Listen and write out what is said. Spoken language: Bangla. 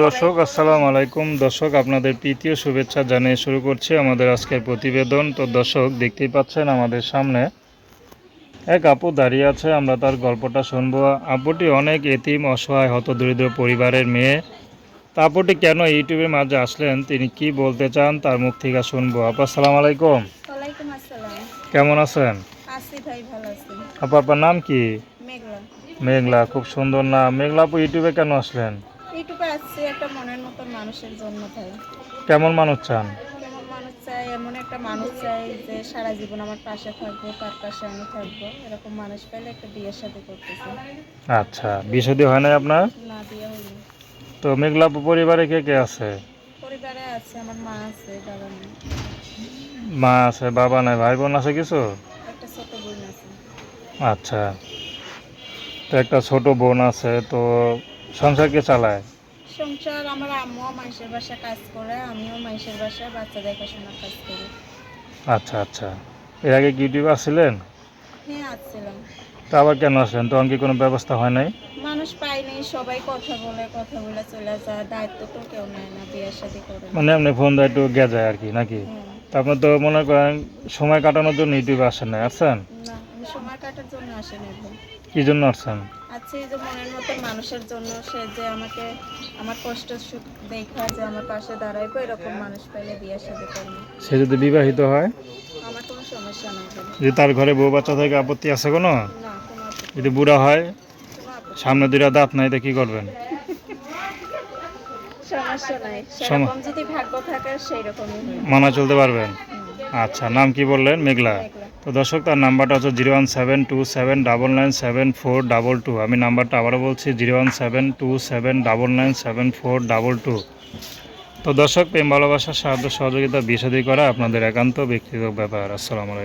দর্শক আসসালামু আলাইকুম। দর্শক আপনাদের প্রীতীয় শুভেচ্ছা জানিয়ে শুরু করছি আমাদের আজকের প্রতিবেদন। তো দর্শক দেখতেই পাচ্ছেন আমাদের সামনে এক আপু দাঁড়িয়ে আছে, আমরা তার গল্পটা শুনবো। আপুটি অনেক এতিম অসহায় হতদরিদ্র পরিবারের মেয়ে। তা আপুটি কেন ইউটিউবের মাঝে আসলেন, তিনি কি বলতে চান তার মুখ থেকে শুনবো। আপু আসসালামু আলাইকুম। ওয়ালাইকুম আসসালাম। কেমন আছেন? আছি ভাই, ভালো আছি। আপু আপনার নাম কি? মেঘলা। মেঘলা, খুব সুন্দর নাম। মেঘলা আপু ইউটিউবে কেন আসলেন? ইউটিউবে আসছি একটা মনের মতো মানুষের জন্য ভাই। কেমন মানুষ চান? কেমন মানুষ চাই? এমন একটা মানুষ চাই যে সারা জীবন আমার পাশে থাকবো, তার পাশে আমি থাকবো। এরকম মানুষ পেলে একটা বিয়ের সাথে করতেছি। আচ্ছা, বিয়ে শাদী হয় নাই আপনার? না, বিয়ে হয়নি। তো মেঘলা আপু পরিবারে কে কে আছে? পরিবারে আছে, আমার মা আছে, বাবা নেই। মা আছে, বাবা নাই, ভাই বোন আছে কিছু? একটা ছোট বোন আছে। আচ্ছা, তো একটা ছোট বোন আছে, তো সংসার কে চালায়? সংসার আমার আম্মুও মানুষের বাসায় কাজ করে, আমিও মানুষের বাসায় বাচ্চা দেখাশোনার কাজ করি। আচ্ছা আচ্ছা, এর আগে কি ইউটিউবে আসছিলেন? হ্যাঁ, আসছিলাম। তো আবার কেন আসলেন? তখন কি কোনো ব্যবস্থা হয় নাই? মানুষ পাইনি, সবাই কথা বলে চলে যায়, দায়িত্ব তো কেউ নেয় না, বিয়ের শাদী করে না। মানে এমনি ফোন দেয় একটু গেজায় আর কি, নাকি? তো আপনি তো মনে করেন সময় কাটানোর জন্য ইউটিউবে আসেন নাই, আসছেন? না, আমি সময় কাটার জন্য আসিনি ভাই। কি জন্য আসছেন? আচ্ছা, এই যে মনের মতো মানুষের জন্য, সে যে আমাকে আমার কষ্ট সুখ দেখা যে আমার পাশে দাঁড়াইবো, এরকম মানুষ পাইলে বিয়ের শাদী করবো। সে যদি বিবাহিত হয়? আমার কোনো সমস্যা নাই ভাই। যদি তার ঘরে বউ বাচ্চা থেকে আপত্তি আছে কোনো? না, কোনো আপত্তি যদি বুড়া হয়, কোনো আপত্তি সামনে দুইটা দাঁত নাই, তো কি করবেন? সমস্যা নাই, সেরকম যদি ভাগ্য থাকে সেই রকমই হয়। মানা চলতে পারবেন? আচ্ছা, নাম কি বললেন? মেঘলা। দেখলাম। তো দর্শক, তার নাম্বারটা হচ্ছে 01727997422। আমি নাম্বারটা আবারও বলছি 01727997422। তো দর্শক, প্রেম ভালোবাসার সাহায্য সহযোগিতা বিয়ে শাদী করা আপনাদের একান্ত ব্যক্তিগত ব্যাপার। আসসালামু আলাইকুম।